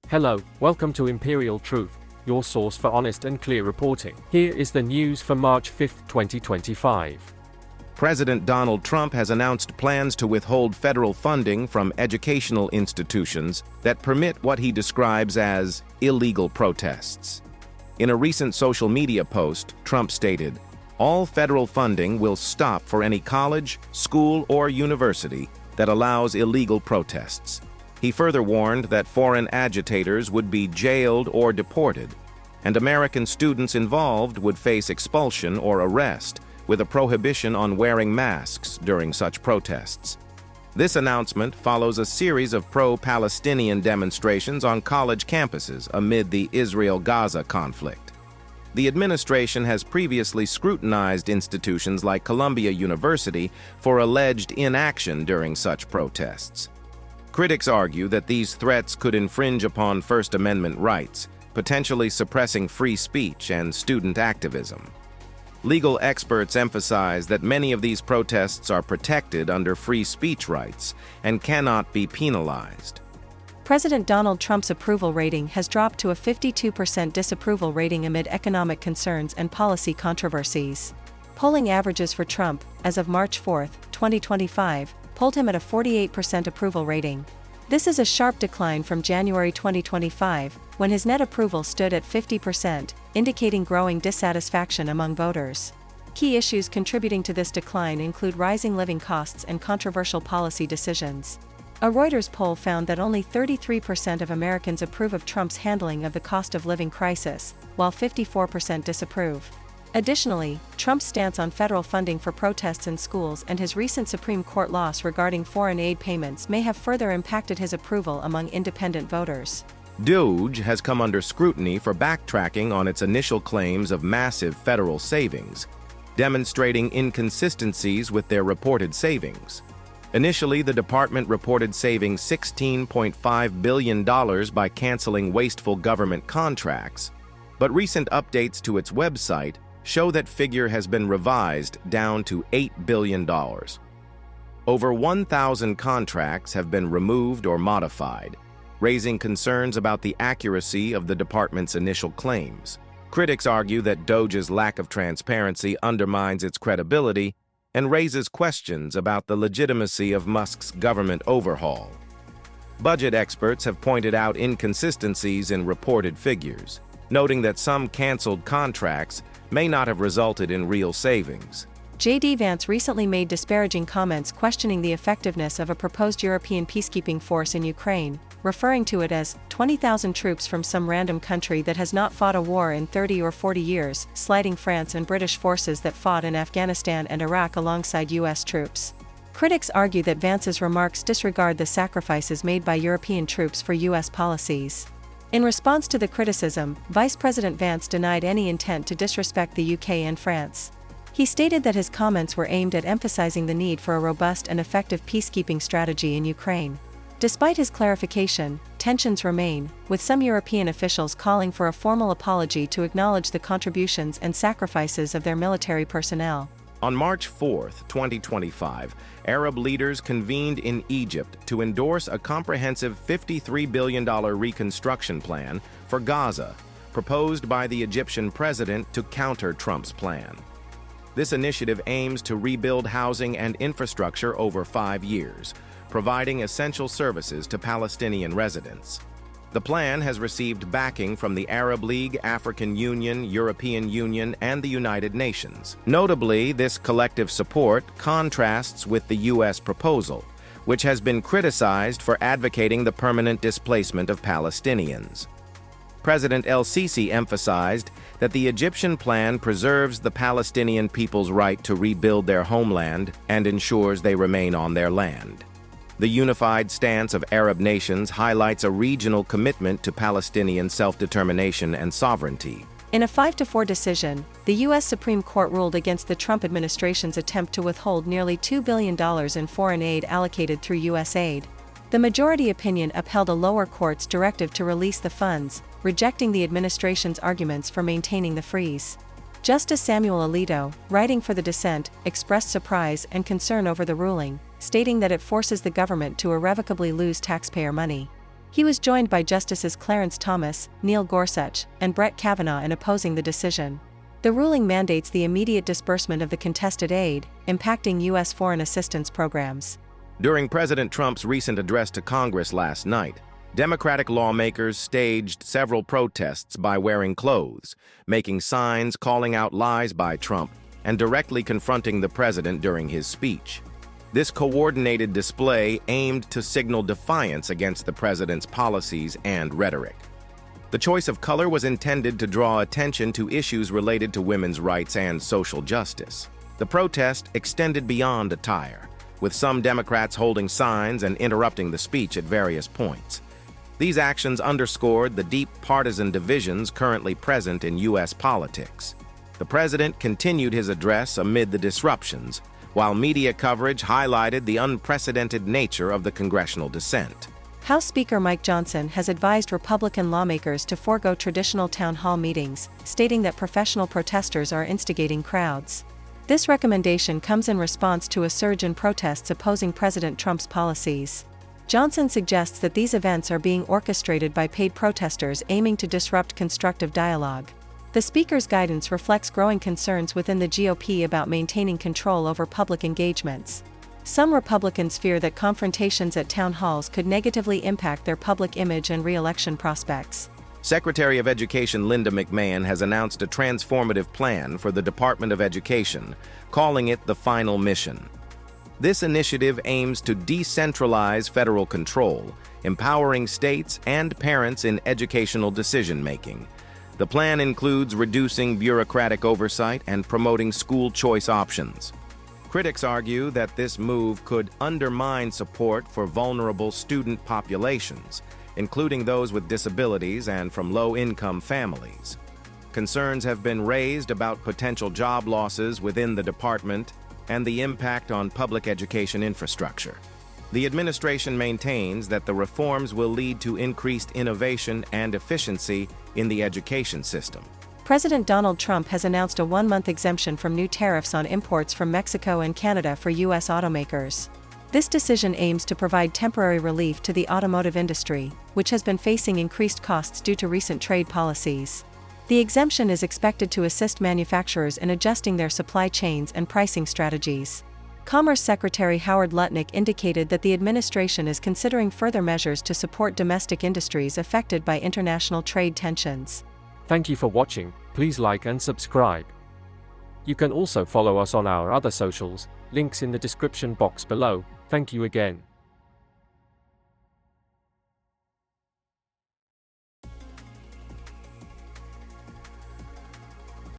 Hello, welcome to Imperial Truth, your source for honest and clear reporting. Here is the news for March 5, 2025. President Donald Trump has announced plans to withhold federal funding from educational institutions that permit what he describes as illegal protests. In a recent social media post, Trump stated, "All federal funding will stop for any college, school, or university that allows illegal protests." He further warned that foreign agitators would be jailed or deported, and American students involved would face expulsion or arrest, with a prohibition on wearing masks during such protests. This announcement follows a series of pro-Palestinian demonstrations on college campuses amid the Israel-Gaza conflict. The administration has previously scrutinized institutions like Columbia University for alleged inaction during such protests. Critics argue that these threats could infringe upon First Amendment rights, potentially suppressing free speech and student activism. Legal experts emphasize that many of these protests are protected under free speech rights and cannot be penalized. President Donald Trump's approval rating has dropped to a 52% disapproval rating amid economic concerns and policy controversies. Polling averages for Trump, as of March 4, 2025, polled him at a 48% approval rating. This is a sharp decline from January 2025, when his net approval stood at 50%, indicating growing dissatisfaction among voters. Key issues contributing to this decline include rising living costs and controversial policy decisions. A Reuters poll found that only 33% of Americans approve of Trump's handling of the cost of living crisis, while 54% disapprove. Additionally, Trump's stance on federal funding for protests in schools and his recent Supreme Court loss regarding foreign aid payments may have further impacted his approval among independent voters. DOGE has come under scrutiny for backtracking on its initial claims of massive federal savings, demonstrating inconsistencies with their reported savings. Initially, the department reported saving $16.5 billion by canceling wasteful government contracts, but recent updates to its website show that figure has been revised down to $8 billion. Over 1,000 contracts have been removed or modified, raising concerns about the accuracy of the department's initial claims. Critics argue that DOGE's lack of transparency undermines its credibility and raises questions about the legitimacy of Musk's government overhaul. Budget experts have pointed out inconsistencies in reported figures, noting that some canceled contracts may not have resulted in real savings. J.D. Vance recently made disparaging comments questioning the effectiveness of a proposed European peacekeeping force in Ukraine, referring to it as 20,000 troops from some random country that has not fought a war in 30 or 40 years, slighting France and British forces that fought in Afghanistan and Iraq alongside U.S. troops. Critics argue that Vance's remarks disregard the sacrifices made by European troops for U.S. policies. In response to the criticism, Vice President Vance denied any intent to disrespect the UK and France. He stated that his comments were aimed at emphasizing the need for a robust and effective peacekeeping strategy in Ukraine. Despite his clarification, tensions remain, with some European officials calling for a formal apology to acknowledge the contributions and sacrifices of their military personnel. On March 4, 2025, Arab leaders convened in Egypt to endorse a comprehensive $53 billion Reconstruction plan for Gaza, proposed by the Egyptian president to counter Trump's plan. This initiative aims to rebuild housing and infrastructure over 5 years, providing essential services to Palestinian residents. The plan has received backing from the Arab League, African Union, European Union, and the United Nations. Notably, this collective support contrasts with the U.S. proposal, which has been criticized for advocating the permanent displacement of Palestinians. President El-Sisi emphasized that the Egyptian plan preserves the Palestinian people's right to rebuild their homeland and ensures they remain on their land. The unified stance of Arab nations highlights a regional commitment to Palestinian self-determination and sovereignty. In a 5-4 decision, the U.S. Supreme Court ruled against the Trump administration's attempt to withhold nearly $2 billion in foreign aid allocated through U.S. aid. The majority opinion upheld a lower court's directive to release the funds, rejecting the administration's arguments for maintaining the freeze. Justice Samuel Alito, writing for the dissent, expressed surprise and concern over the ruling, stating that it forces the government to irrevocably lose taxpayer money. He was joined by Justices Clarence Thomas, Neil Gorsuch, and Brett Kavanaugh in opposing the decision. The ruling mandates the immediate disbursement of the contested aid, impacting U.S. foreign assistance programs. During President Trump's recent address to Congress last night, Democratic lawmakers staged several protests by wearing clothes, making signs calling out lies by Trump, and directly confronting the president during his speech. This coordinated display aimed to signal defiance against the president's policies and rhetoric. The choice of color was intended to draw attention to issues related to women's rights and social justice. The protest extended beyond attire, with some Democrats holding signs and interrupting the speech at various points. These actions underscored the deep partisan divisions currently present in U.S. politics. The president continued his address amid the disruptions, while media coverage highlighted the unprecedented nature of the congressional dissent. House Speaker Mike Johnson has advised Republican lawmakers to forego traditional town hall meetings, stating that professional protesters are instigating crowds. This recommendation comes in response to a surge in protests opposing President Trump's policies. Johnson suggests that these events are being orchestrated by paid protesters aiming to disrupt constructive dialogue. The Speaker's guidance reflects growing concerns within the GOP about maintaining control over public engagements. Some Republicans fear that confrontations at town halls could negatively impact their public image and re-election prospects. Secretary of Education Linda McMahon has announced a transformative plan for the Department of Education, calling it the Final Mission. This initiative aims to decentralize federal control, empowering states and parents in educational decision-making. The plan includes reducing bureaucratic oversight and promoting school choice options. Critics argue that this move could undermine support for vulnerable student populations, including those with disabilities and from low-income families. Concerns have been raised about potential job losses within the department and the impact on public education infrastructure. The administration maintains that the reforms will lead to increased innovation and efficiency in the education system. President Donald Trump has announced a one-month exemption from new tariffs on imports from Mexico and Canada for U.S. automakers. This decision aims to provide temporary relief to the automotive industry, which has been facing increased costs due to recent trade policies. The exemption is expected to assist manufacturers in adjusting their supply chains and pricing strategies. Commerce Secretary Howard Lutnick indicated that the administration is considering further measures to support domestic industries affected by international trade tensions. Thank you for watching. Please like and subscribe. You can also follow us on our other socials, links in the description box below. Thank you again.